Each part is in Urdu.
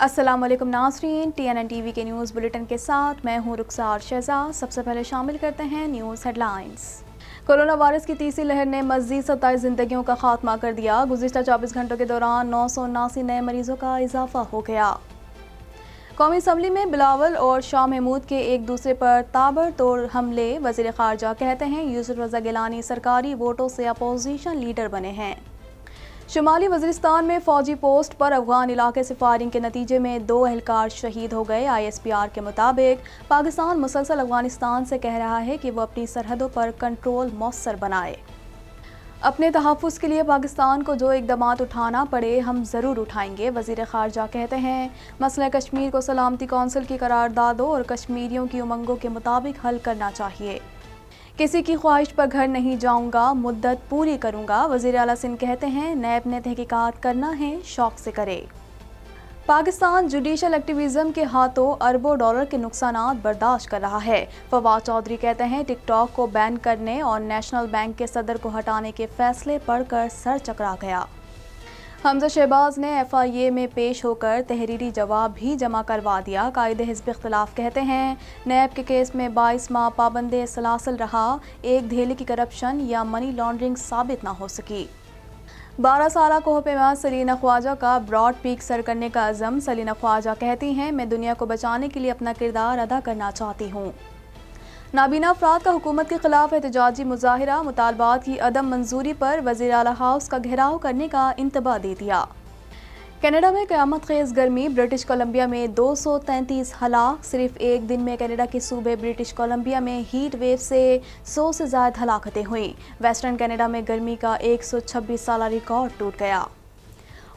السلام علیکم ناظرین، TNN ٹی وی کے نیوز بلیٹن کے ساتھ میں ہوں رخسار شہزاد۔ سب سے پہلے شامل کرتے ہیں news headlines. Corona virus کی تیسری لہر نے مزید 27 زندگیوں کا خاتمہ کر دیا۔ گزشتہ 24 گھنٹوں کے دوران 979 نئے مریضوں کا اضافہ ہو گیا۔ قومی اسمبلی میں بلاول اور شاہ محمود کے ایک دوسرے پر تابڑ توڑ حملے۔ وزیر خارجہ کہتے ہیں یوسف رضا گیلانی سرکاری ووٹوں سے اپوزیشن لیڈر بنے ہیں۔ شمالی وزیرستان میں فوجی پوسٹ پر افغان علاقے سے فائرنگ کے نتیجے میں 2 اہلکار شہید ہو گئے۔ ISPR کے مطابق پاکستان مسلسل افغانستان سے کہہ رہا ہے کہ وہ اپنی سرحدوں پر کنٹرول مؤثر بنائے۔ اپنے تحفظ کے لیے پاکستان کو جو اقدامات اٹھانا پڑے ہم ضرور اٹھائیں گے، وزیر خارجہ کہتے ہیں مسئلہ کشمیر کو سلامتی کونسل کی قراردادوں اور کشمیریوں کی امنگوں کے مطابق حل کرنا چاہیے۔ کسی کی خواہش پر گھر نہیں جاؤں گا، مدت پوری کروں گا، وزیر اعلیٰ سندھ کہتے ہیں نیب نے تحقیقات کرنا ہے، شوق سے کرے۔ پاکستان جوڈیشل ایکٹیویزم کے ہاتھوں اربوں ڈالر کے نقصانات برداشت کر رہا ہے۔ فواد چودھری کہتے ہیں ٹک ٹاک کو بین کرنے اور نیشنل بینک کے صدر کو ہٹانے کے فیصلے پڑھ کر سر چکرا گیا۔ حمزہ شہباز نے FIA میں پیش ہو کر تحریری جواب بھی جمع کروا دیا۔ قائد حزب اختلاف کہتے ہیں نیب کے کیس میں 22 ماہ پابند سلاسل رہا، ایک دھیلے کی کرپشن یا منی لانڈرنگ ثابت نہ ہو سکی۔ 12 سالہ کوہ پیما سلینا خواجہ کا براڈ پیک سر کرنے کا عزم۔ سلینا خواجہ کہتی ہیں میں دنیا کو بچانے کے لیے اپنا کردار ادا کرنا چاہتی ہوں۔ نابینا افراد کا حکومت کے خلاف احتجاجی مظاہرہ، مطالبات کی عدم منظوری پر وزیر اعلیٰ ہاؤس کا گھیراؤ کرنے کا انتباہ دے دیا۔ کینیڈا میں قیامت خیز گرمی، برٹش کولمبیا میں 233 ہلاک۔ صرف ایک دن میں کینیڈا کے صوبے برٹش کولمبیا میں ہیٹ ویو سے 100 سے زائد ہلاکتیں ہوئیں۔ ویسٹرن کینیڈا میں گرمی کا 126 سالہ ریکارڈ ٹوٹ گیا۔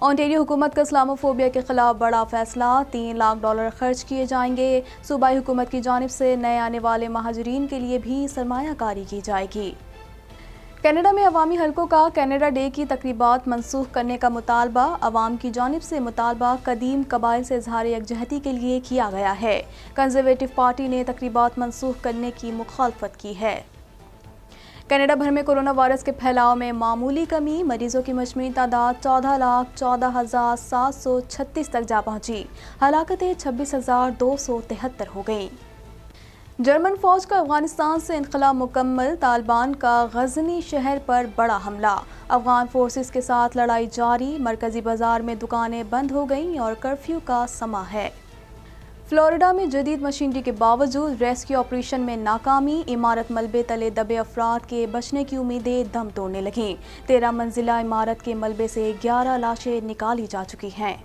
اونٹیریو حکومت کا اسلاموفوبیا کے خلاف بڑا فیصلہ، $3 لاکھ خرچ کیے جائیں گے۔ صوبائی حکومت کی جانب سے نئے آنے والے مہاجرین کے لیے بھی سرمایہ کاری کی جائے گی۔ کینیڈا میں عوامی حلقوں کا کینیڈا ڈے کی تقریبات منسوخ کرنے کا مطالبہ۔ عوام کی جانب سے مطالبہ قدیم قبائل سے اظہار یکجہتی کے لیے کیا گیا ہے۔ کنزرویٹو پارٹی نے تقریبات منسوخ کرنے کی مخالفت کی ہے۔ کینیڈا بھر میں کورونا وائرس کے پھیلاؤ میں معمولی کمی، مریضوں کی مجموعی تعداد 14,14,736 تک جا پہنچی، ہلاکتیں 26,273 ہو گئیں۔ جرمن فوج کا افغانستان سے انخلا مکمل، طالبان کا غزنی شہر پر بڑا حملہ، افغان فورسز کے ساتھ لڑائی جاری، مرکزی بازار میں دکانیں بند ہو گئیں اور کرفیو کا سماں ہے۔ فلوریڈا میں جدید مشینری کے باوجود ریسکیو آپریشن میں ناکامی، عمارت ملبے تلے دبے افراد کے بچنے کی امیدیں دم توڑنے لگیں۔ 13 منزلہ عمارت کے ملبے سے 11 لاشیں نکالی جا چکی ہیں۔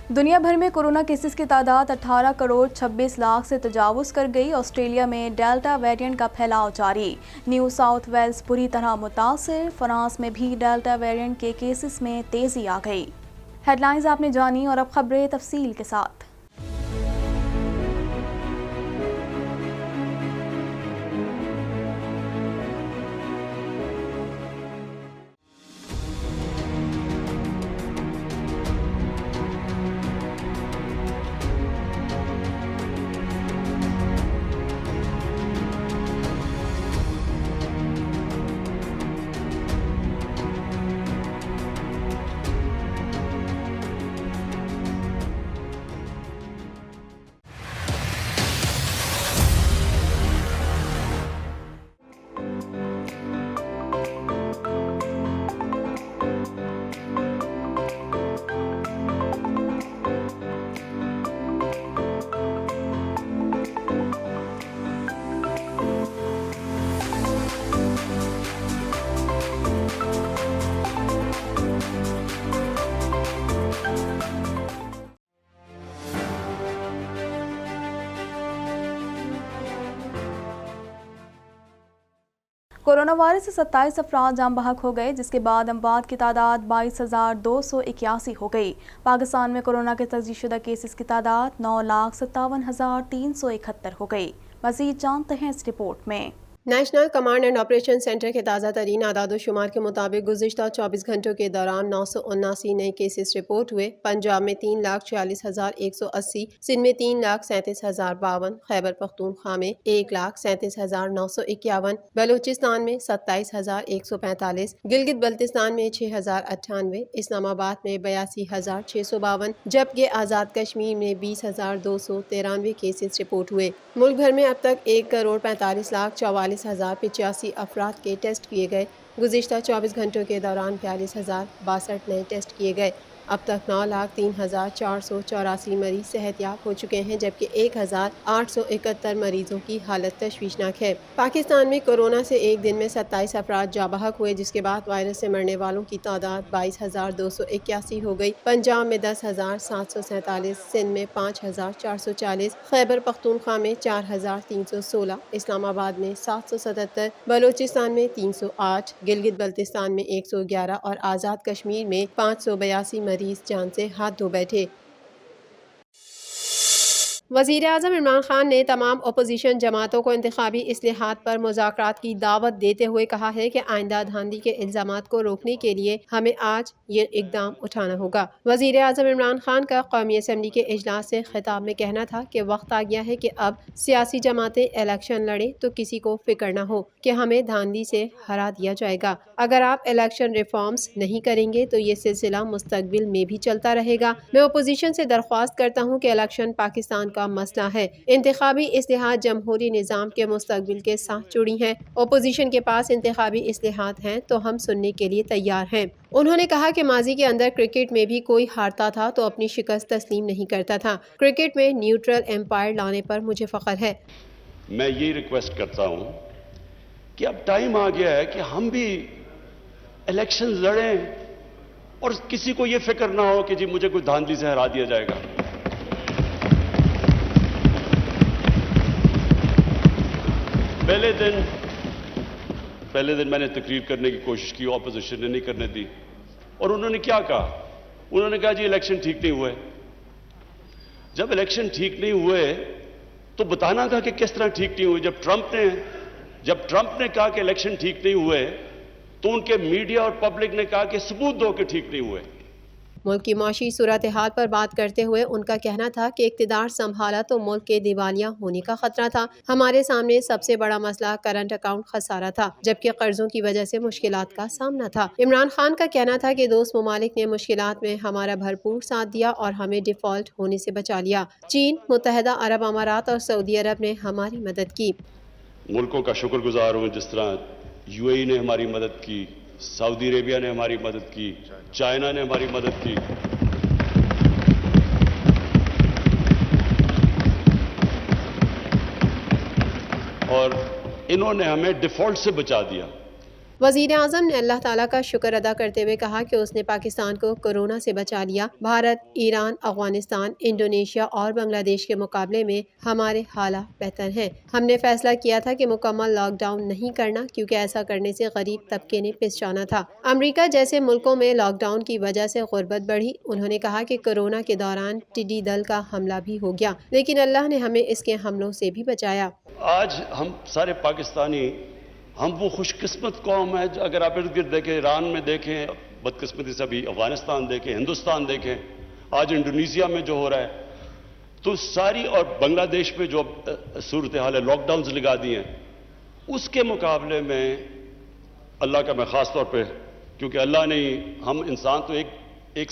دنیا بھر میں کورونا کیسز کی تعداد 18 کروڑ 26 لاکھ سے تجاوز کر گئی۔ آسٹریلیا میں ڈیلٹا ویرینٹ کا پھیلاؤ جاری، نیو ساؤتھ ویلز بری طرح متاثر، فرانس میں بھی ڈیلٹا ویرینٹ کے کیسز میں تیزی آ گئی۔ ہیڈ لائنز آپ نے جانی اور اب خبریں تفصیل کے ساتھ۔ کورونا وائرس سے 27 افراد جاں بحق ہو گئے، جس کے بعد اموات کی تعداد 22,281 ہو گئی۔ پاکستان میں کورونا کے تصدیق شدہ کیسز کی تعداد 9,57,371 ہو گئی۔ مزید جانتے ہیں اس رپورٹ میں۔ National command and operation centre کے تازہ ترین اعداد و شمار کے مطابق گزشتہ 24 گھنٹوں کے دوران 979 نئے کیسز رپورٹ ہوئے۔ پنجاب میں 3,46,180، سندھ میں 3,37,052، خیبر پختونخوا میں 1,37,951، بلوچستان میں 27,145، گلگت بلتستان میں 6,098، اسلام آباد میں 82,652، جبکہ آزاد کشمیر میں 20,293 کیسز رپورٹ ہوئے۔ ملک بھر میں اب تک 1,45,44,085 افراد کے ٹیسٹ کیے گئے۔ گزشتہ 24 گھنٹوں کے دوران 42,062 نئے ٹیسٹ کیے گئے۔ اب تک 9,03,484 مریض صحت یاب ہو چکے ہیں، جبکہ 1,871 مریضوں کی حالت تشویشناک ہے۔ پاکستان میں کورونا سے ایک دن میں 27 افراد جاں بحق ہوئے، جس کے بعد وائرس سے مرنے والوں کی تعداد 22,281 ہو گئی۔ پنجاب میں 10,747، سندھ میں 5,440، خیبر پختونخوا میں 4,316، اسلام آباد میں 777، بلوچستان میں 308، گلگت بلتستان میں 111 اور آزاد کشمیر میں 582 مریض جان سے ہاتھ دھو بیٹھے۔ وزیراعظم عمران خان نے تمام اپوزیشن جماعتوں کو انتخابی اصلاحات پر مذاکرات کی دعوت دیتے ہوئے کہا ہے کہ آئندہ دھاندلی کے الزامات کو روکنے کے لیے ہمیں آج یہ اقدام اٹھانا ہوگا۔ وزیراعظم عمران خان کا قومی اسمبلی کے اجلاس سے خطاب میں کہنا تھا کہ وقت آ گیا ہے کہ اب سیاسی جماعتیں الیکشن لڑیں تو کسی کو فکر نہ ہو کہ ہمیں دھاندلی سے ہرا دیا جائے گا۔ اگر آپ الیکشن ریفارمز نہیں کریں گے تو یہ سلسلہ مستقبل میں بھی چلتا رہے گا۔ میں اپوزیشن سے درخواست کرتا ہوں کہ الیکشن پاکستان کا مسئلہ ہے۔ انتخابی اصلاحات جمہوری نظام کے مستقبل کے ساتھ جڑی ہیں۔ اپوزیشن کے پاس انتخابی اصلاحات ہیں تو ہم سننے کے لیے تیار ہیں۔ انہوں نے کہا کہ ماضی کے اندر کرکٹ میں بھی کوئی ہارتا تھا تو اپنی شکست تسلیم نہیں کرتا تھا۔ کرکٹ میں نیوٹرل امپائر لانے پر مجھے فخر ہے۔ میں یہ ریکویسٹ کرتا ہوں کہ اب ٹائم آ گیا ہے کہ ہم بھی الیکشن لڑیں اور کسی کو یہ فکر نہ ہو کہ جی مجھے کوئی دھاندلی سے ہرا دیا جائے گا۔ پہلے دن میں نے تقریر کرنے کی کوشش کی، اپوزیشن نے نہیں کرنے دی، اور انہوں نے کیا کہا؟ انہوں نے کہا جی الیکشن ٹھیک نہیں ہوئے۔ جب الیکشن ٹھیک نہیں ہوئے تو بتانا تھا کہ کس طرح ٹھیک نہیں ہوئے۔ جب ٹرمپ نے کہا کہ الیکشن ٹھیک نہیں ہوئے تو ان کے میڈیا اور پبلک نے کہا کہ ثبوت دو کہ ٹھیک نہیں ہوئے۔ ملک کی معاشی صورتحال پر بات کرتے ہوئے ان کا کہنا تھا کہ اقتدار سنبھالا تو ملک کے دیوالیہ ہونے کا خطرہ تھا۔ ہمارے سامنے سب سے بڑا مسئلہ کرنٹ اکاؤنٹ خسارہ تھا، جبکہ قرضوں کی وجہ سے مشکلات کا سامنا تھا۔ عمران خان کا کہنا تھا کہ دوست ممالک نے مشکلات میں ہمارا بھرپور ساتھ دیا اور ہمیں ڈیفالٹ ہونے سے بچا لیا۔ چین، متحدہ عرب امارات اور سعودی عرب نے ہماری مدد کی۔ ملکوں کا شکر گزار ہوں جس طرح یو اے ای نے ہماری مدد کی، سعودی عربیہ نے ہماری مدد کی، چائنا نے ہماری مدد کی۔ اور انہوں نے ہمیں ڈیفالٹ سے بچا دیا۔ وزیر اعظم نے اللہ تعالیٰ کا شکر ادا کرتے ہوئے کہا کہ اس نے پاکستان کو کورونا سے بچا لیا۔ بھارت، ایران، افغانستان، انڈونیشیا اور بنگلہ دیش کے مقابلے میں ہمارے حالات بہتر ہیں۔ ہم نے فیصلہ کیا تھا کہ مکمل لاک ڈاؤن نہیں کرنا، کیونکہ ایسا کرنے سے غریب طبقے نے پس جانا تھا۔ امریکہ جیسے ملکوں میں لاک ڈاؤن کی وجہ سے غربت بڑھی۔ انہوں نے کہا کہ کورونا کے دوران ٹڈی دل کا حملہ بھی ہو گیا، لیکن اللہ نے ہمیں اس کے حملوں سے بھی بچایا۔ آج ہم سارے پاکستانی، ہم وہ خوش قسمت قوم ہے۔ اگر آپ ارد گرد دیکھیں، ایران میں دیکھیں، بدقسمتی سے ابھی افغانستان دیکھیں، ہندوستان دیکھیں، آج انڈونیشیا میں جو ہو رہا ہے، تو ساری، اور بنگلہ دیش میں جو صورتحال ہے، لاک ڈاؤنز لگا دی ہیں، اس کے مقابلے میں اللہ کا میں خاص طور پہ، کیونکہ اللہ نے، ہم انسان تو ایک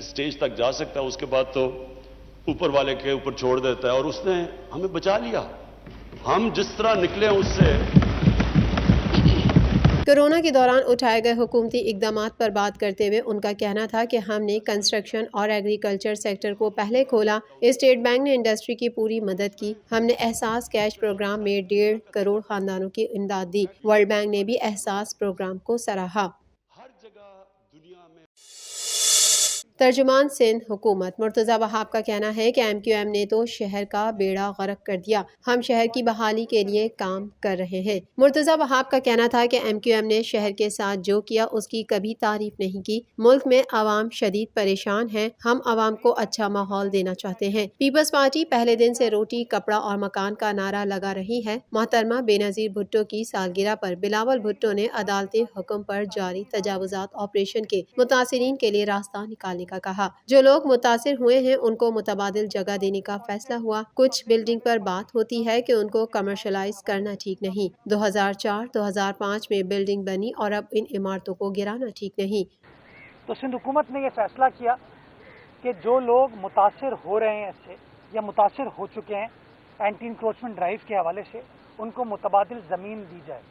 سٹیج تک جا سکتا ہے، اس کے بعد تو اوپر والے کے اوپر چھوڑ دیتا ہے، اور اس نے ہمیں بچا لیا۔ ہم جس طرح نکلے اس سے۔ کورونا کے دوران اٹھائے گئے حکومتی اقدامات پر بات کرتے ہوئے ان کا کہنا تھا کہ ہم نے کنسٹرکشن اور ایگریکلچر سیکٹر کو پہلے کھولا۔ اسٹیٹ بینک نے انڈسٹری کی پوری مدد کی۔ ہم نے احساس کیش پروگرام میں 1.5 کروڑ خاندانوں کی امداد دی۔ ورلڈ بینک نے بھی احساس پروگرام کو سراہا۔ ترجمان سندھ حکومت مرتضی وہاب کا کہنا ہے کہ MQM نے تو شہر کا بیڑا غرق کر دیا، ہم شہر کی بحالی کے لیے کام کر رہے ہیں۔ مرتضی وہاب کا کہنا تھا کہ MQM نے شہر کے ساتھ جو کیا اس کی کبھی تعریف نہیں کی۔ ملک میں عوام شدید پریشان ہے، ہم عوام کو اچھا ماحول دینا چاہتے ہیں۔ پیپلز پارٹی پہلے دن سے روٹی، کپڑا اور مکان کا نعرہ لگا رہی ہے۔ محترمہ بے نظیر بھٹو کی سالگرہ پر بلاول بھٹو نے عدالتی حکم پر جاری تجاوزات آپریشن کے متاثرین کے لیے راستہ نکالنے کا کہا۔ جو لوگ متاثر ہوئے ہیں ان کو متبادل جگہ دینے کا فیصلہ ہوا۔ کچھ بلڈنگ پر بات ہوتی ہے کہ ان کو کمرشلائز کرنا ٹھیک نہیں۔ 2004-2005 میں بلڈنگ بنی اور اب ان عمارتوں کو گرانا ٹھیک نہیں۔ تو سندھ حکومت نے یہ فیصلہ کیا کہ جو لوگ متاثر ہو رہے ہیں اس سے یا متاثر ہو چکے ہیں اینٹی انکروچمنٹ ڈرائیو کے حوالے سے، ان کو متبادل زمین دی جائے۔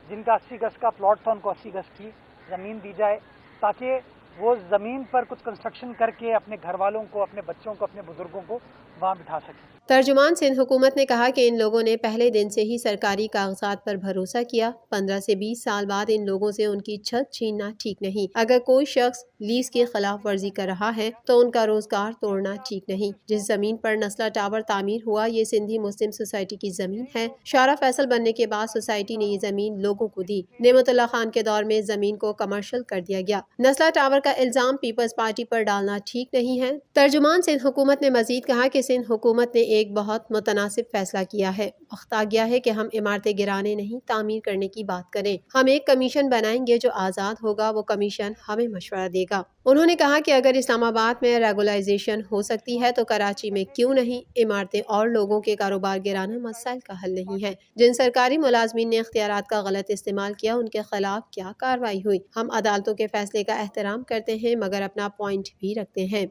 جن کا 80 گز کا پلاٹ تھا ان کو 80 گز کی زمین دی جائے تاکہ وہ زمین پر کچھ کنسٹرکشن کر کے اپنے گھر والوں کو، اپنے بچوں کو، اپنے بزرگوں کو وہاں بٹھا سکیں۔ ترجمان سندھ حکومت نے کہا کہ ان لوگوں نے پہلے دن سے ہی سرکاری کاغذات پر بھروسہ کیا۔ 15 سے 20 سال بعد ان لوگوں سے ان کی چھت چھیننا ٹھیک نہیں۔ اگر کوئی شخص لیز کی خلاف ورزی کر رہا ہے تو ان کا روزگار توڑنا ٹھیک نہیں۔ جس زمین پر نسلہ ٹاور تعمیر ہوا یہ سندھی مسلم سوسائٹی کی زمین ہے۔ شارع فیصل بننے کے بعد سوسائٹی نے یہ زمین لوگوں کو دی۔ نعمت اللہ خان کے دور میں زمین کو کمرشل کر دیا گیا۔ نسلہ ٹاور کا الزام پیپلز پارٹی پر ڈالنا ٹھیک نہیں ہے۔ ترجمان سندھ حکومت نے مزید کہا کہ سندھ حکومت نے ایک بہت متناسب فیصلہ کیا ہے۔ وقت آ گیا ہے کہ ہم عمارتیں گرانے نہیں تعمیر کرنے کی بات کریں۔ ہم ایک کمیشن بنائیں گے جو آزاد ہوگا، وہ کمیشن ہمیں مشورہ دے گا۔ انہوں نے کہا کہ اگر اسلام آباد میں ریگولائزیشن ہو سکتی ہے تو کراچی میں کیوں نہیں؟ عمارتیں اور لوگوں کے کاروبار گرانا مسائل کا حل نہیں ہے۔ جن سرکاری ملازمین نے اختیارات کا غلط استعمال کیا ان کے خلاف کیا کارروائی ہوئی؟ ہم عدالتوں کے فیصلے کا احترام کرتے ہیں مگر اپنا پوائنٹ بھی رکھتے ہیں۔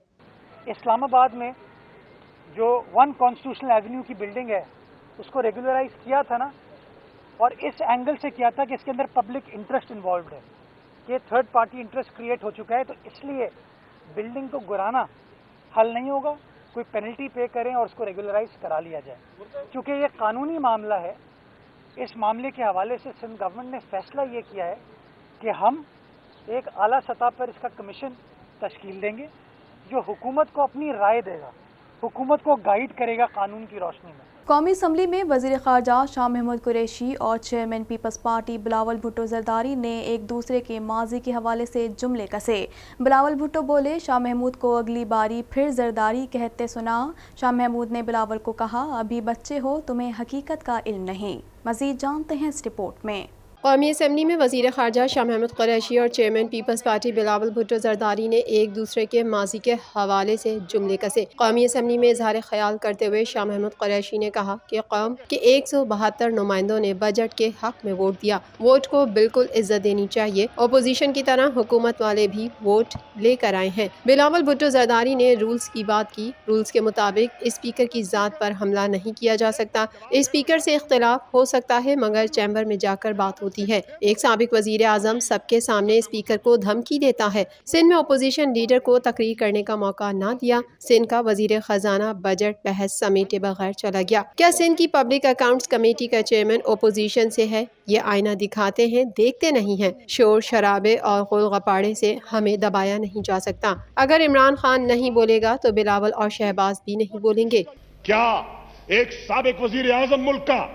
اسلام آباد میں جو 1 کانسٹیٹیوشنل ایونیو کی بلڈنگ ہے اس کو ریگولرائز کیا تھا نا، اور اس اینگل سے کیا تھا کہ اس کے اندر پبلک انٹرسٹ انوالوڈ ہے، کہ تھرڈ پارٹی انٹرسٹ کریٹ ہو چکا ہے، تو اس لیے بلڈنگ کو گرانا حل نہیں ہوگا۔ کوئی پینلٹی پے کریں اور اس کو ریگولرائز کرا لیا جائے۔ چونکہ یہ قانونی معاملہ ہے، اس معاملے کے حوالے سے سندھ گورنمنٹ نے فیصلہ یہ کیا ہے کہ ہم ایک اعلیٰ سطح پر اس کا کمیشن تشکیل دیں گے جو حکومت کو اپنی رائے دے گا، حکومت کو گائیڈ کرے گا قانون کی روشنی میں۔ قومی اسمبلی میں وزیر خارجہ شاہ محمود قریشی اور چیئرمین پیپلز پارٹی بلاول بھٹو زرداری نے ایک دوسرے کے ماضی کے حوالے سے جملے کسے۔ بلاول بھٹو بولے، شاہ محمود کو اگلی باری پھر زرداری کہتے سنا۔ شاہ محمود نے بلاول کو کہا، ابھی بچے ہو، تمہیں حقیقت کا علم نہیں۔ مزید جانتے ہیں اس رپورٹ میں۔ قومی اسمبلی میں وزیر خارجہ شاہ محمود قریشی اور چیئرمین پیپلز پارٹی بلاول بھٹو زرداری نے ایک دوسرے کے ماضی کے حوالے سے جملے کسے۔ قومی اسمبلی میں اظہار خیال کرتے ہوئے شاہ محمود قریشی نے کہا کہ قوم کے 172 نمائندوں نے بجٹ کے حق میں ووٹ دیا۔ ووٹ کو بالکل عزت دینی چاہیے۔ اپوزیشن کی طرح حکومت والے بھی ووٹ لے کر آئے ہیں۔ بلاول بھٹو زرداری نے رولز کی بات کی۔ رولز کے مطابق اسپیکر کی ذات پر حملہ نہیں کیا جا سکتا۔ اسپیکر سے اختلاف ہو سکتا ہے مگر چیمبر میں جا کر بات ہوتی ہے۔ ایک سابق وزیر اعظم سب کے سامنے اسپیکر کو دھمکی دیتا ہے۔ سندھ میں اپوزیشن لیڈر کو تقریر کرنے کا موقع نہ دیا۔ سندھ کا وزیر خزانہ بجٹ بحث سمیٹے بغیر چلا گیا۔ کیا سندھ کی پبلک اکاؤنٹس کمیٹی کا چیئرمین اپوزیشن سے ہے؟ یہ آئینہ دکھاتے ہیں، دیکھتے نہیں ہیں۔ شور شرابے اور غل غپاڑے سے ہمیں دبایا نہیں جا سکتا۔ اگر عمران خان نہیں بولے گا تو بلاول اور شہباز بھی نہیں بولیں گے۔ کیا ایک سابق وزیر اعظم ملک کا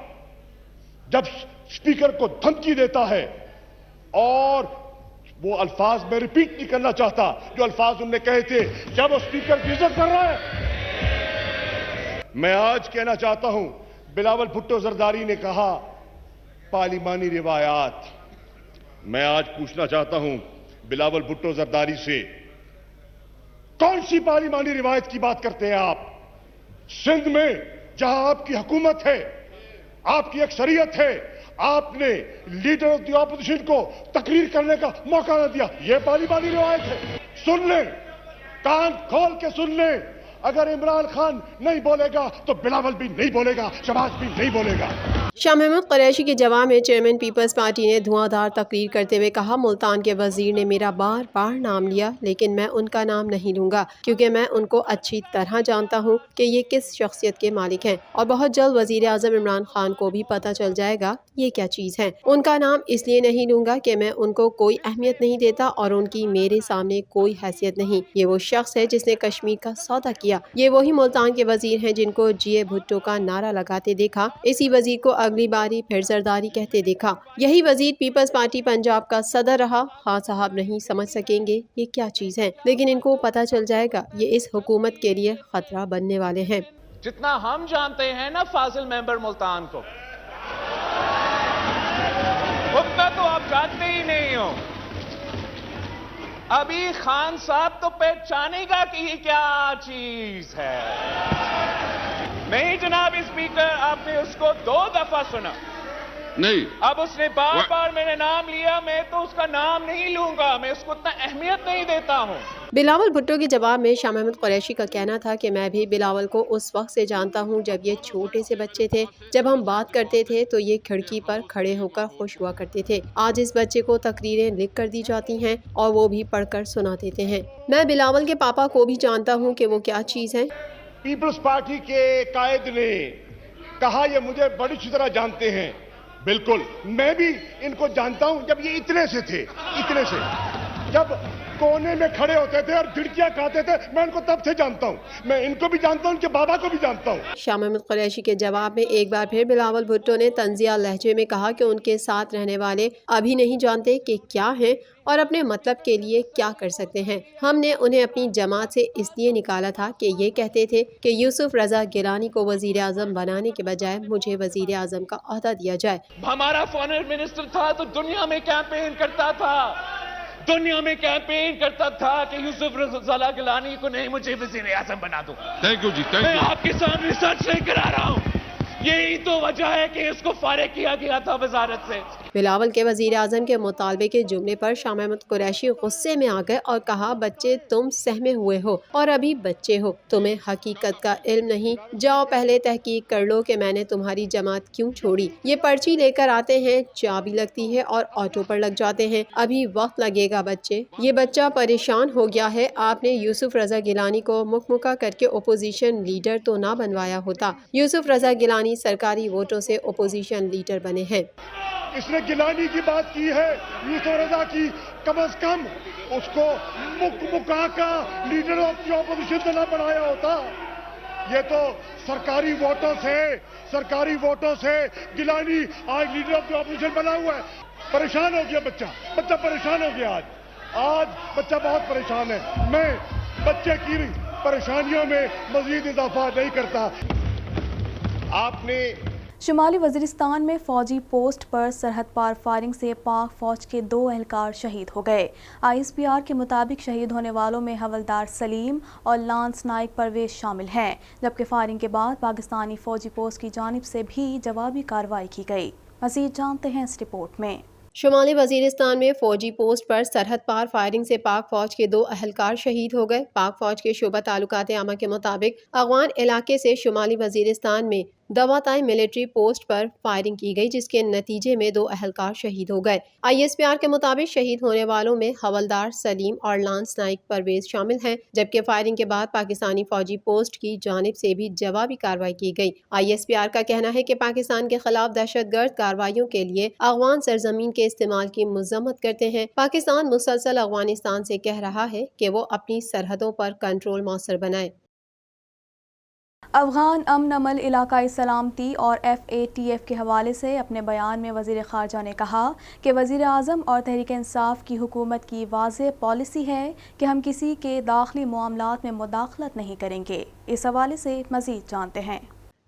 جب اسپیکر کو دھمکی دیتا ہے اور وہ الفاظ میں ریپیٹ نہیں کرنا چاہتا جو الفاظ انہوں نے کہے تھے جب وہ اسپیکر کی عزت کر رہا ہے؟ میں آج کہنا چاہتا ہوں، بلاول بھٹو زرداری نے کہا پارلیمانی روایات۔ میں آج پوچھنا چاہتا ہوں بلاول بھٹو زرداری سے، کون سی پارلیمانی روایت کی بات کرتے ہیں آپ؟ سندھ میں جہاں آپ کی حکومت ہے، آپ کی اکثریت ہے، آپ نے لیڈر آف دی اپوزیشن کو تقریر کرنے کا موقع نہ دیا، یہ پارلیمانی روایت ہے؟ سن لیں، کان کھول کے سن لیں، اگر عمران خان نہیں بولے گا تو بلاول بھی نہیں بولے گا، شہباز بھی نہیں بولے گا۔ شاہ محمود قریشی کے جواب میں چیئرمین پیپلز پارٹی نے دھواں دھار تقریر کرتے ہوئے کہا، ملتان کے وزیر نے میرا بار بار نام لیا لیکن میں ان کا نام نہیں لوں گا کیونکہ میں ان کو اچھی طرح جانتا ہوں کہ یہ کس شخصیت کے مالک ہیں، اور بہت جلد وزیر اعظم عمران خان کو بھی پتہ چل جائے گا یہ کیا چیز ہے۔ ان کا نام اس لیے نہیں لوں گا کہ میں ان کو کوئی اہمیت نہیں دیتا اور ان کی میرے سامنے کوئی حیثیت نہیں۔ یہ وہ شخص ہے جس نے کشمیر کا سودا کیا، یہ وہی ملتان کے وزیر ہیں جن کو جی اے بھٹو کا نعرہ لگاتے دیکھا، اسی وزیر کو اگلی باری پھر زرداری کہتے دیکھا، یہی وزیر پیپلز پارٹی پنجاب کا صدر رہا۔ خان صاحب نہیں سمجھ سکیں گے یہ کیا چیز ہے، لیکن ان کو پتہ چل جائے گا، یہ اس حکومت کے لیے خطرہ بننے والے ہیں۔ جتنا ہم جانتے ہیں نا فاضل ممبر ملتان کو، اتنا تو آپ جانتے ہی نہیں ہو۔ ابھی خان صاحب تو پہچانے گا کہ یہ کیا چیز ہے۔ نہیں جناب اسپیکر، آپ نے اس کو 2 دفعہ سنا، نہیں اب اس نے بار بار میرے نام لیا، میں تو اس کا نام نہیں لوں گا، میں اس کو اتنا اہمیت نہیں دیتا ہوں۔ بلاول بھٹو کے جواب میں شاہ محمود قریشی کا کہنا تھا کہ میں بھی بلاول کو اس وقت سے جانتا ہوں جب یہ چھوٹے سے بچے تھے، جب ہم بات کرتے تھے تو یہ کھڑکی پر کھڑے ہو کر خوش ہوا کرتے تھے۔ آج اس بچے کو تقریریں لکھ کر دی جاتی ہیں اور وہ بھی پڑھ کر سنا دیتے ہیں۔ میں بلاول کے پاپا کو بھی جانتا ہوں کہ وہ کیا چیز ہے۔ پیپلز پارٹی کے قائد نے کہا یہ مجھے بڑی اچھی طرح جانتے ہیں، بالکل میں بھی ان کو جانتا ہوں۔ جب یہ اتنے سے تھے، اتنے سے، جب کونے میں کھڑے ہوتے تھے اور جھڑکیاں کھاتے تھے، میں ان کو تب سے جانتا ہوں، میں ان کو بھی جانتا ہوں، ان کے بابا کو بھی جانتا ہوں۔ شاہ محمود قریشی کے جواب میں ایک بار پھر بلاول بھٹو نے طنزیہ لہجے میں کہا کہ ان کے ساتھ رہنے والے ابھی نہیں جانتے کہ کیا ہیں اور اپنے مطلب کے لیے کیا کر سکتے ہیں۔ ہم نے انہیں اپنی جماعت سے اس لیے نکالا تھا کہ یہ کہتے تھے کہ یوسف رضا گیلانی کو وزیر اعظم بنانے کے بجائے مجھے وزیر اعظم کا عہدہ دیا جائے۔ ہمارا فارن منسٹر تھا تو دنیا میں کیمپین کرتا تھا، دنیا میں کیمپین کرتا تھا کہ یوسف رضا گیلانی کو نہیں، مجھے وزیر اعظم بنا دو۔ تھینک یو جی، تھینک میں یو۔ آپ کے سامنے سچ نہیں کرا رہا ہوں، یہی تو وجہ ہے کہ اس کو فارغ کیا گیا تھا وزارت سے۔ بلاول کے وزیر اعظم کے مطالبے کے جملے پر شاہ محمود قریشی غصے میں آ گئے اور کہا، بچے تم سہمے ہوئے ہو اور ابھی بچے ہو، تمہیں حقیقت کا علم نہیں، جاؤ پہلے تحقیق کر لو کہ میں نے تمہاری جماعت کیوں چھوڑی۔ یہ پرچی لے کر آتے ہیں، چابی لگتی ہے اور آٹو پر لگ جاتے ہیں، ابھی وقت لگے گا بچے۔ یہ بچہ پریشان ہو گیا ہے، آپ نے یوسف رضا گیلانی کو مکمکہ کر کے اپوزیشن لیڈر تو نہ بنوایا ہوتا۔ یوسف رضا گیلانی سرکاری ووٹوں سے اپوزیشن لیڈر بنے ہیں۔ اس نے گیلانی کی بات کی ہے، یوسف رضا کی، کم از کم اس کو مکا کا لیڈر آف دی اپوزیشن تو نہ بنایا ہوتا۔ یہ تو سرکاری ووٹوں سے گیلانی آج لیڈر آف دی اپوزیشن بنا ہوا ہے۔ پریشان ہو گیا بچہ پریشان ہو گیا آج بچہ بہت پریشان ہے۔ میں بچے کی پریشانیوں میں مزید اضافہ نہیں کرتا۔ آپ نے شمالی وزیرستان میں فوجی پوسٹ پر سرحد پار فائرنگ سے پاک فوج کے 2 اہلکار شہید ہو گئے۔ ISPR کے مطابق شہید ہونے والوں میں حوالدار سلیم اور لانس نائک پرویز شامل ہیں، جبکہ فائرنگ کے بعد پاکستانی فوجی پوسٹ کی جانب سے بھی جوابی کارروائی کی گئی۔ مزید جانتے ہیں اس رپورٹ میں۔ شمالی وزیرستان میں فوجی پوسٹ پر سرحد پار فائرنگ سے پاک فوج کے 2 اہلکار شہید ہو گئے۔ پاک فوج کے شعبہ تعلقات عامہ کے مطابق اغوان علاقے سے شمالی وزیرستان میں دواتائی ملٹری پوسٹ پر فائرنگ کی گئی، جس کے نتیجے میں 2 اہلکار شہید ہو گئے۔ ISPR کے مطابق شہید ہونے والوں میں حوالدار سلیم اور لانس نائک پرویز شامل ہیں، جبکہ فائرنگ کے بعد پاکستانی فوجی پوسٹ کی جانب سے بھی جوابی کارروائی کی گئی۔ ISPR کا کہنا ہے کہ پاکستان کے خلاف دہشت گرد کارروائیوں کے لیے افغان سرزمین کے استعمال کی مذمت کرتے ہیں۔ پاکستان مسلسل افغانستان سے کہہ رہا ہے کہ وہ اپنی سرحدوں پر کنٹرول موثر بنائے۔ افغان امن عمل، علاقائی سلامتی اور FATF کے حوالے سے اپنے بیان میں وزیر خارجہ نے کہا کہ وزیر اعظم اور تحریک انصاف کی حکومت کی واضح پالیسی ہے کہ ہم کسی کے داخلی معاملات میں مداخلت نہیں کریں گے۔ اس حوالے سے مزید جانتے ہیں۔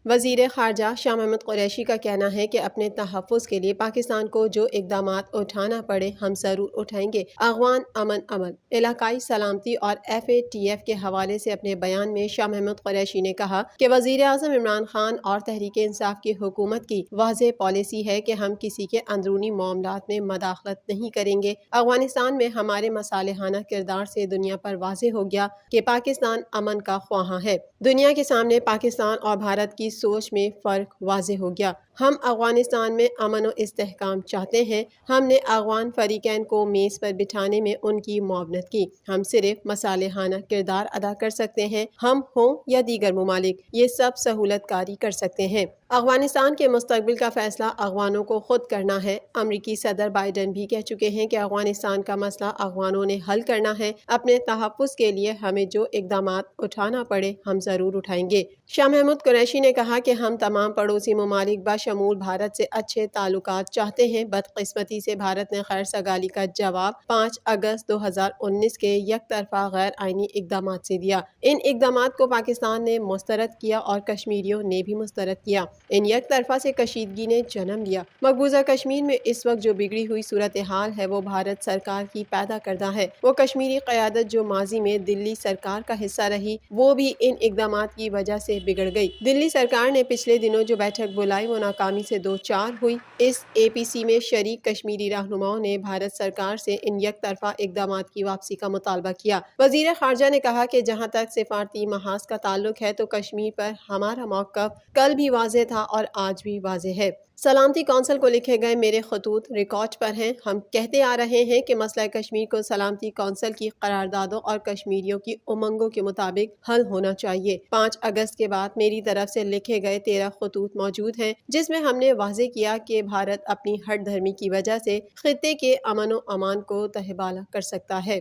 وزیر خارجہ شاہ محمود قریشی کا کہنا ہے کہ اپنے تحفظ کے لیے پاکستان کو جو اقدامات اٹھانا پڑے ہم ضرور اٹھائیں گے۔ افغان امن عمل، علاقائی سلامتی اور FATF کے حوالے سے اپنے بیان میں شاہ محمود قریشی نے کہا کہ وزیر اعظم عمران خان اور تحریک انصاف کی حکومت کی واضح پالیسی ہے کہ ہم کسی کے اندرونی معاملات میں مداخلت نہیں کریں گے۔ افغانستان میں ہمارے مصالحانہ کردار سے دنیا پر واضح ہو گیا کہ پاکستان امن کا خواہاں ہے۔ دنیا کے سامنے پاکستان اور بھارت کی سوچ میں فرق واضح ہو گیا۔ ہم افغانستان میں امن و استحکام چاہتے ہیں. ہم نے افغان فریقین کو میز پر بٹھانے میں ان کی معاونت کی. ہم صرف مصالحانہ کردار ادا کر سکتے ہیں. ہم ہوں یا دیگر ممالک، یہ سب سہولت کاری کر سکتے ہیں. افغانستان کے مستقبل کا فیصلہ افغانوں کو خود کرنا ہے. امریکی صدر بائیڈن بھی کہہ چکے ہیں کہ افغانستان کا مسئلہ افغانوں نے حل کرنا ہے. اپنے تحفظ کے لیے ہمیں جو اقدامات اٹھانا پڑے ہم ضرور اٹھائیں گے. شاہ محمود قریشی نے کہا کہ ہم تمام پڑوسی ممالک بشمول بھارت سے اچھے تعلقات چاہتے ہیں. بدقسمتی سے بھارت نے خیر سگالی کا جواب 5 اگست 2019 کے یک طرفہ غیر آئینی اقدامات سے دیا. ان اقدامات کو پاکستان نے مسترد کیا اور کشمیریوں نے بھی مسترد کیا. ان یک طرفہ سے کشیدگی نے جنم لیا. مقبوضہ کشمیر میں اس وقت جو بگڑی ہوئی صورتحال ہے وہ بھارت سرکار کی پیدا کردہ ہے. وہ کشمیری قیادت جو ماضی میں دلی سرکار کا حصہ رہی وہ بھی ان اقدامات کی وجہ سے بگڑ گئی. دلی سرکار نے پچھلے دنوں جو بیٹھک بلائی وہ ناکامی سے دوچار ہوئی. اس اے پی سی میں شریک کشمیری رہنماؤں نے بھارت سرکار سے ان یک طرفہ اقدامات کی واپسی کا مطالبہ کیا. وزیر خارجہ نے کہا کہ جہاں تک سفارتی محاذ کا تعلق ہے تو کشمیر پر ہمارا موقف کل بھی واضح تھا اور آج بھی واضح ہے. سلامتی کونسل کو لکھے گئے میرے خطوط ریکارڈ پر ہیں. ہم کہتے آ رہے ہیں کہ مسئلہ کشمیر کو سلامتی کونسل کی قراردادوں اور کشمیریوں کی امنگوں کے مطابق حل ہونا چاہیے. 5 اگست کے بعد میری طرف سے لکھے گئے 13 خطوط موجود ہیں جس میں ہم نے واضح کیا کہ بھارت اپنی ہٹ دھرمی کی وجہ سے خطے کے امن و امان کو تہبالہ کر سکتا ہے.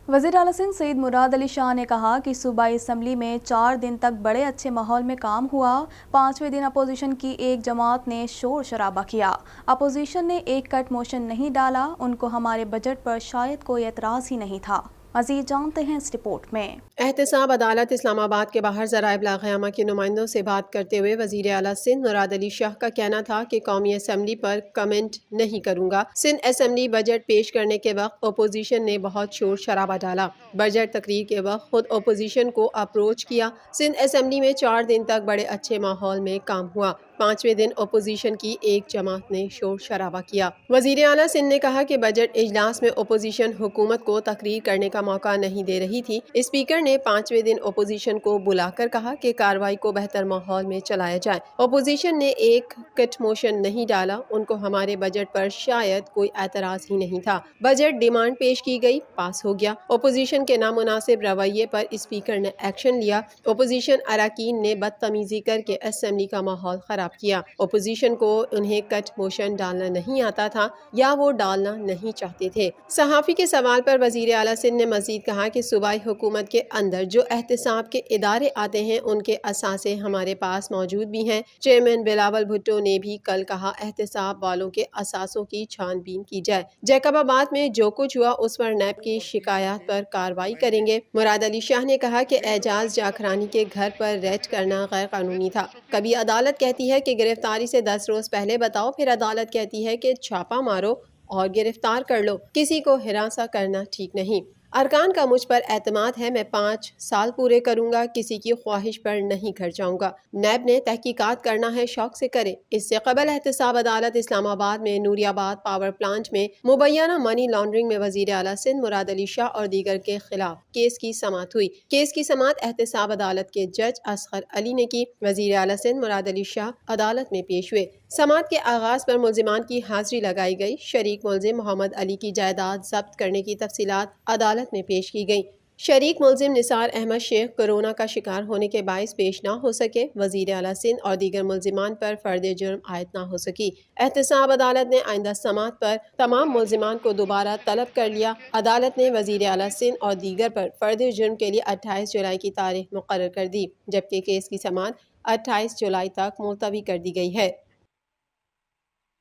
وزیر اعلیٰ سندھ سید مراد علی شاہ نے کہا کہ صوبائی اسمبلی میں 4 دن تک بڑے اچھے ماحول میں کام ہوا. 5ویں دن اپوزیشن کی ایک جماعت نے شور شرابہ کیا. اپوزیشن نے ایک کٹ موشن نہیں ڈالا. ان کو ہمارے بجٹ پر شاید کوئی اعتراض ہی نہیں تھا. مزید جانتے ہیں اس رپورٹ میں. احتساب عدالت اسلام آباد کے باہر ذرائع ابلاغ قیامہ کے نمائندوں سے بات کرتے ہوئے وزیر اعلیٰ سندھ مراد علی شاہ کا کہنا تھا کہ قومی اسمبلی پر کمنٹ نہیں کروں گا. سندھ اسمبلی بجٹ پیش کرنے کے وقت اپوزیشن نے بہت شور شرابہ ڈالا. بجٹ تقریر کے وقت خود اپوزیشن کو اپروچ کیا. سندھ اسمبلی میں 4 دن تک بڑے اچھے ماحول میں کام ہوا. 5ویں دن اپوزیشن کی ایک جماعت نے شور شرابہ کیا. وزیر اعلیٰ سندھ نے کہا کہ بجٹ اجلاس میں اپوزیشن حکومت کو تقریر کرنے کا موقع نہیں دے رہی تھی. اسپیکر نے 5ویں دن اپوزیشن کو بلا کر کہا کہ کارروائی کو بہتر ماحول میں چلایا جائے. اپوزیشن نے ایک کٹ موشن نہیں ڈالا. ان کو ہمارے بجٹ پر شاید کوئی اعتراض ہی نہیں تھا. بجٹ ڈیمانڈ پیش کی گئی، پاس ہو گیا. اپوزیشن کے نامناسب رویے پر اسپیکر نے ایکشن لیا. اپوزیشن اراکین نے بدتمیزی کر کے اسمبلی کا ماحول خراب کیا. اپوزیشن کو انہیں کٹ موشن ڈالنا نہیں آتا تھا یا وہ ڈالنا نہیں چاہتے تھے. صحافی کے سوال پر وزیر اعلیٰ سندھ نے مزید کہا کہ صوبائی حکومت کے اندر جو احتساب کے ادارے آتے ہیں ان کے اثاثے ہمارے پاس موجود بھی ہیں. چیئرمین بلاول بھٹو نے بھی کل کہا احتساب والوں کے اثاثوں کی چھان بین کی جائے. جیکب آباد میں جو کچھ ہوا اس پر نیب کی شکایات پر کارروائی کریں گے. مراد علی شاہ نے کہا کہ اعجاز جاکھرانی کے گھر پر ریڈ کرنا غیر قانونی تھا. کبھی عدالت کہتی ہے کہ گرفتاری سے 10 روز پہلے بتاؤ، پھر عدالت کہتی ہے کہ چھاپا مارو اور گرفتار کر لو. کسی کو ہراساں کرنا ٹھیک نہیں. ارکان کا مجھ پر اعتماد ہے. میں 5 سال پورے کروں گا. کسی کی خواہش پر نہیں گھر جاؤں گا. نیب نے تحقیقات کرنا ہے، شوق سے کرے. اس سے قبل احتساب عدالت اسلام آباد میں نوری آباد پاور پلانٹ میں مبینہ منی لانڈرنگ میں وزیر اعلیٰ سندھ مراد علی شاہ اور دیگر کے خلاف کیس کی سماعت ہوئی. کیس کی سماعت احتساب عدالت کے جج اصغر علی نے کی. وزیر اعلیٰ سندھ مراد علی شاہ عدالت میں پیش ہوئے. سماعت کے آغاز پر ملزمان کی حاضری لگائی گئی. شریک ملزم محمد علی کی جائیداد ضبط کرنے کی تفصیلات عدالت میں پیش کی گئیں. شریک ملزم نثار احمد شیخ کورونا کا شکار ہونے کے باعث پیش نہ ہو سکے. وزیر اعلیٰ سندھ اور دیگر ملزمان پر فرد جرم عائد نہ ہو سکی. احتساب عدالت نے آئندہ سماعت پر تمام ملزمان کو دوبارہ طلب کر لیا. عدالت نے وزیر اعلیٰ سندھ اور دیگر پر فرد جرم کے لیے 28 جولائی کی تاریخ مقرر کر دی، جبکہ کیس کی سماعت 28 جولائی تک ملتوی کر دی گئی ہے.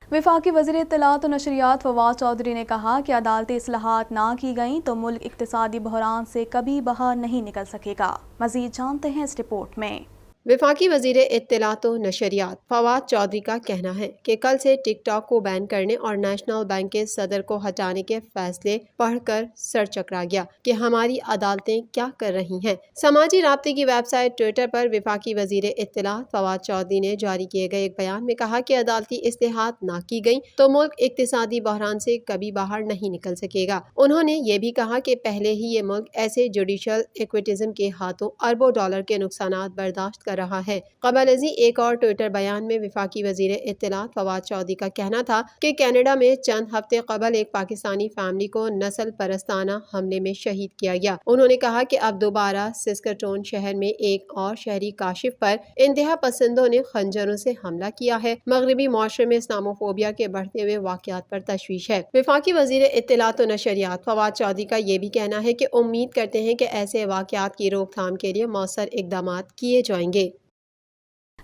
وفاقی وزیر اطلاعات و نشریات فواد چودھری نے کہا کہ عدالتی اصلاحات نہ کی گئیں تو ملک اقتصادی بحران سے کبھی باہر نہیں نکل سکے گا. مزید جانتے ہیں اس رپورٹ میں. وفاقی وزیر اطلاعات و نشریات فواد چودھری کا کہنا ہے کہ کل سے ٹک ٹاک کو بین کرنے اور نیشنل بینک کے صدر کو ہٹانے کے فیصلے پڑھ کر سر چکرا گیا کہ ہماری عدالتیں کیا کر رہی ہیں. سماجی رابطے کی ویب سائٹ ٹویٹر پر وفاقی وزیر اطلاعات فواد چودھری نے جاری کیے گئے ایک بیان میں کہا کہ عدالتی اصلاحات نہ کی گئیں تو ملک اقتصادی بحران سے کبھی باہر نہیں نکل سکے گا. انہوں نے یہ بھی کہا کہ پہلے ہی یہ ملک ایسے جوڈیشل ایکویٹزم کے ہاتھوں اربوں ڈالر کے نقصانات برداشت کر رہا ہے۔ قبل ازیں ایک اور ٹویٹر بیان میں وفاقی وزیر اطلاعات فواد چودھری کا کہنا تھا کہ کینیڈا میں چند ہفتے قبل ایک پاکستانی فیملی کو نسل پرستانہ حملے میں شہید کیا گیا۔ انہوں نے کہا کہ اب دوبارہ سسکرٹون شہر میں ایک اور شہری کاشف پر انتہا پسندوں نے خنجروں سے حملہ کیا ہے۔ مغربی معاشرے میں اسلاموفوبیا کے بڑھتے ہوئے واقعات پر تشویش ہے۔ وفاقی وزیر اطلاعات و نشریات فواد چودھری کا یہ بھی کہنا ہے کہ امید کرتے ہیں کہ ایسے واقعات کی روک تھام کے لیے مؤثر اقدامات کیے جائیں گے۔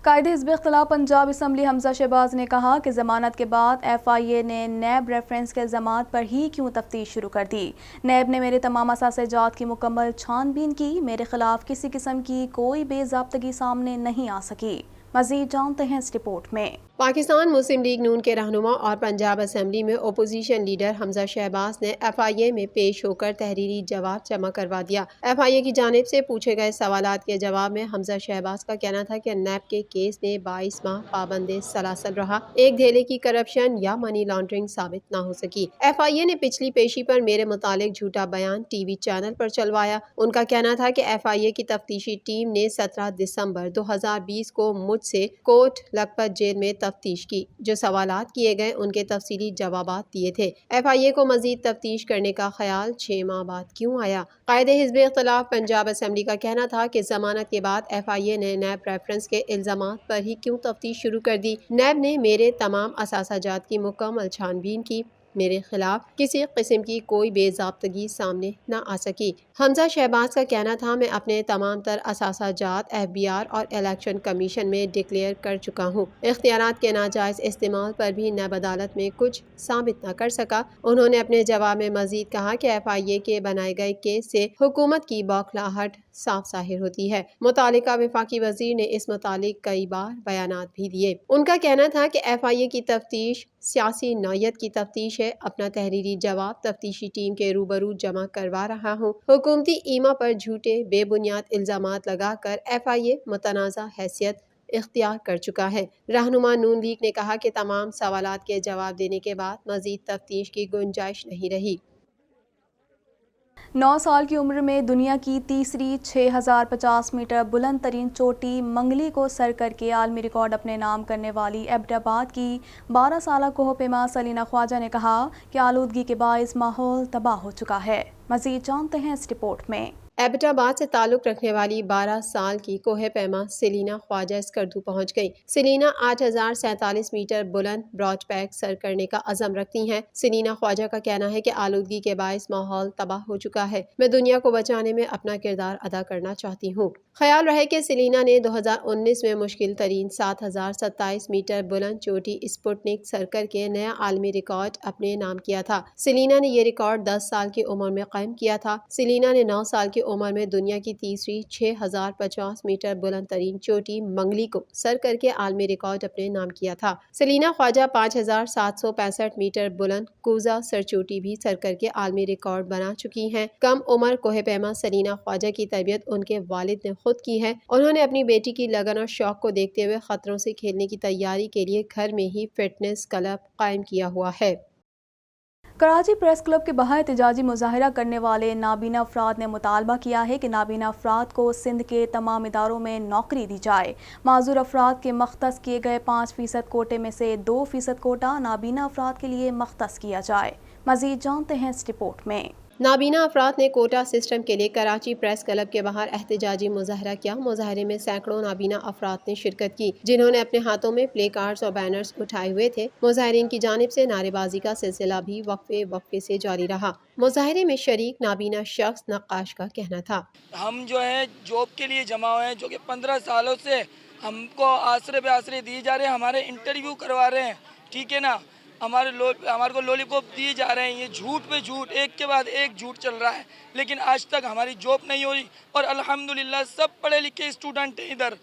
قائد حزب اختلاف پنجاب اسمبلی حمزہ شہباز نے کہا کہ ضمانت کے بعد ایف آئی اے نے نیب ریفرنس کے الزامات پر ہی کیوں تفتیش شروع کر دی۔ نیب نے میرے تمام اثاثے جات کی مکمل چھان بین کی، میرے خلاف کسی قسم کی کوئی بے ضابطگی سامنے نہیں آ سکی۔ مزید جانتے ہیں اس رپورٹ میں۔ پاکستان مسلم لیگ نون کے رہنما اور پنجاب اسمبلی میں اپوزیشن لیڈر حمزہ شہباز نے ایف آئی اے میں پیش ہو کر تحریری جواب جمع کروا دیا۔ ایف آئی اے کی جانب سے پوچھے گئے سوالات کے جواب میں حمزہ شہباز کا کہنا تھا کہ نیب کے کیس نے 22 ماہ پابند سلاسل رہا، ایک دھیلے کی کرپشن یا منی لانڈرنگ ثابت نہ ہو سکی۔ ایف آئی اے نے پچھلی پیشی پر میرے متعلق جھوٹا بیان ٹی وی چینل پر چلوایا۔ ان کا کہنا تھا کہ ایف آئی اے کی تفتیشی ٹیم نے 17 دسمبر 2020 کو مجھ سے کوٹ لکھپت جیل میں تفتیش کی، جو سوالات کیے گئے ان کے تفصیلی جوابات دیے تھے۔ ایف آئی اے کو مزید تفتیش کرنے کا خیال 6 ماہ بعد کیوں آیا؟ قائد حزب اختلاف پنجاب اسمبلی کا کہنا تھا کہ ضمانت کے بعد ایف آئی اے نے نیب ریفرنس کے الزامات پر ہی کیوں تفتیش شروع کر دی۔ نیب نے میرے تمام اثاثہ جات کی مکمل چھان بین کی، میرے خلاف کسی قسم کی کوئی بے ضابطگی سامنے نہ آ سکی۔ حمزہ شہباز کا کہنا تھا میں اپنے تمام تر اثاثہ جات ایف بی آر اور الیکشن کمیشن میں ڈکلیئر کر چکا ہوں۔ اختیارات کے ناجائز استعمال پر بھی نیب عدالت میں کچھ ثابت نہ کر سکا۔ انہوں نے اپنے جواب میں مزید کہا کہ ایف آئی اے کے بنائے گئے کیس سے حکومت کی بوکھلاہٹ صاف ظاہر ہوتی ہے۔ متعلقہ وفاقی وزیر نے اس متعلق کئی بار بیانات بھی دیے۔ ان کا کہنا تھا کہ ایف آئی اے کی تفتیش سیاسی نوعیت کی تفتیش ہے۔ اپنا تحریری جواب تفتیشی ٹیم کے روبرو جمع کروا رہا ہوں۔ حکومتی ایما پر جھوٹے بے بنیاد الزامات لگا کر ایف آئی اے متنازع حیثیت اختیار کر چکا ہے۔ رہنما نون لیگ نے کہا کہ تمام سوالات کے جواب دینے کے بعد مزید تفتیش کی گنجائش نہیں رہی۔ 9 سال کی عمر میں دنیا کی تیسری 6050 میٹر بلند ترین چوٹی منگلی کو سر کر کے عالمی ریکارڈ اپنے نام کرنے والی ایبٹ آباد کی 12 سالہ کوہ پیما سلینا خواجہ نے کہا کہ آلودگی کے باعث ماحول تباہ ہو چکا ہے۔ مزید جانتے ہیں اس رپورٹ میں۔ ایبٹ آباد سے تعلق رکھنے والی 12 سال کی کوہ پیما سلینا خواجہ اسکردو پہنچ گئی۔ سلینا 8047 میٹر بلند براڈ پیک سر کرنے کا عزم رکھتی ہیں۔ سلینا خواجہ کا کہنا ہے کہ آلودگی کے باعث ماحول تباہ ہو چکا ہے، میں دنیا کو بچانے میں اپنا کردار ادا کرنا چاہتی ہوں۔ خیال رہے کہ سلینا نے 2019 میں مشکل ترین 7027 میٹر بلند چوٹی اسپوٹنک سر کر کے نیا عالمی ریکارڈ اپنے نام کیا تھا۔ سلینا نے یہ ریکارڈ 10 سال کی عمر میں قائم کیا تھا۔ سلینا نے 9 سال کی عمر میں دنیا کی تیسری 6050 میٹر بلند ترین چوٹی منگلی کو سر کر کے عالمی ریکارڈ اپنے نام کیا تھا۔ سلینا خواجہ 5765 میٹر بلند کوزہ سر چوٹی بھی سر کر کے عالمی ریکارڈ بنا چکی ہیں۔ کم عمر کوہ پیما سلینا خواجہ کی تربیت ان کے والد نے خود کی ہے۔ انہوں نے اپنی بیٹی کی لگن اور شوق کو دیکھتے ہوئے خطروں سے کھیلنے کی تیاری کے لیے گھر میں ہی فٹنس کلب قائم کیا ہوا ہے۔ کراچی پریس کلب کے باہر احتجاجی مظاہرہ کرنے والے نابینا افراد نے مطالبہ کیا ہے کہ نابینا افراد کو سندھ کے تمام اداروں میں نوکری دی جائے۔ معذور افراد کے مختص کیے گئے 5% کوٹے میں سے 2% کوٹا نابینا افراد کے لیے مختص کیا جائے۔ مزید جانتے ہیں اس رپورٹ میں۔ نابینا افراد نے کوٹا سسٹم کے لیے کراچی پریس کلب کے باہر احتجاجی مظاہرہ کیا۔ مظاہرے میں سینکڑوں نابینا افراد نے شرکت کی، جنہوں نے اپنے ہاتھوں میں پلے کارڈز اور بینرز اٹھائے ہوئے تھے۔ مظاہرین کی جانب سے نعرے بازی کا سلسلہ بھی وقفے سے جاری رہا۔ مظاہرے میں شریک نابینا شخص نقاش کا کہنا تھا، ہم جو ہے جاب کے لیے جمع ہوئے ہیں، جو کہ 15 سالوں سے ہم کو آسرے پہ آسرے دیے جا رہے ہیں، ہمارے انٹرویو کروا رہے ہیں، ٹھیک ہے نا، ہمارے کو لولی پاپ دیے جا رہے ہیں۔ یہ جھوٹ پہ جھوٹ، ایک کے بعد ایک جھوٹ چل رہا ہے، لیکن آج تک ہماری جاب نہیں ہو رہی۔ اور الحمدللہ سب پڑھے لکھے اسٹوڈنٹ ہیں ادھر،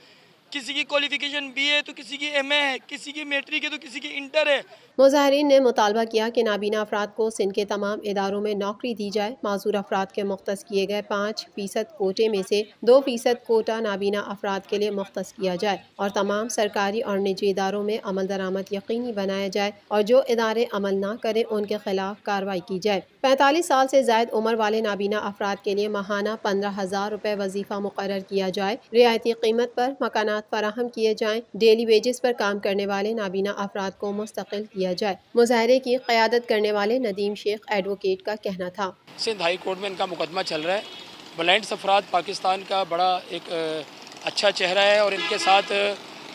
کسی کی کوالیفیکیشن بی اے تو کسی کی ایم اے ہے، کسی کی میٹرک ہے تو کسی کی انٹر ہے۔ مظاہرین نے مطالبہ کیا کہ نابینا افراد کو سندھ کے تمام اداروں میں نوکری دی جائے۔ معذور افراد کے مختص کیے گئے 5% کوٹے میں سے 2% کوٹا نابینا افراد کے لیے مختص کیا جائے اور تمام سرکاری اور نجی اداروں میں عمل درآمد یقینی بنایا جائے، اور جو ادارے عمل نہ کریں ان کے خلاف کارروائی کی جائے۔ 45 سال سے زائد عمر والے نابینا افراد کے لیے ماہانہ 15,000 روپے وظیفہ مقرر کیا جائے۔ رعایتی قیمت پر مکانات امکانات فراہم کیے جائیں، ڈیلی ویجز پر کام کرنے والے نابینا افراد کو مستقل کیا جائے۔ مظاہرے کی قیادت کرنے والے ندیم شیخ ایڈوکیٹ کا کہنا تھا۔ سندھ ہائی کورٹ میں ان کا مقدمہ چل رہا ہے۔ بلائنڈ افراد پاکستان کا بڑا ایک اچھا چہرہ ہے اور ان کے ساتھ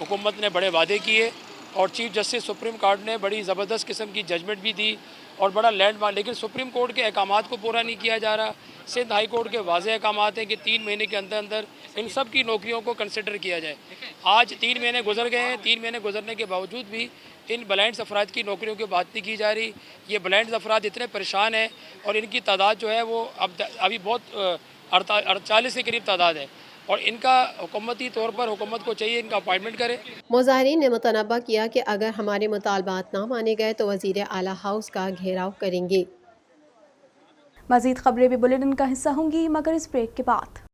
حکومت نے بڑے وعدے کیے اور چیف جسٹس سپریم کورٹ نے بڑی زبردست قسم کی ججمنٹ بھی دی اور بڑا لینڈ مارک، لیکن سپریم کورٹ کے احکامات کو پورا نہیں کیا جا رہا۔ سندھ ہائی کورٹ کے واضح احکامات ہیں کہ 3 مہینے کے اندر اندر ان سب کی نوکریوں کو کنسیڈر کیا جائے۔ آج 3 مہینے گزر گئے ہیں، 3 مہینے گزرنے کے باوجود بھی ان بلائنڈ افراد کی نوکریوں کی بات نہیں کی جا رہی۔ یہ بلائنڈ افراد اتنے پریشان ہیں اور ان کی تعداد جو ہے وہ ابھی بہت 48 کے قریب تعداد ہے اور ان کا حکومتی طور پر حکومت کو چاہیے ان کا اپائنٹمنٹ کرے۔ مظاہرین نے متنبہ کیا کہ اگر ہمارے مطالبات نہ مانے گئے تو وزیر اعلیٰ ہاؤس کا گھیراؤ کریں گے۔ مزید خبریں بھی بلیٹن کا حصہ ہوں گی مگر اس بریک کے بعد۔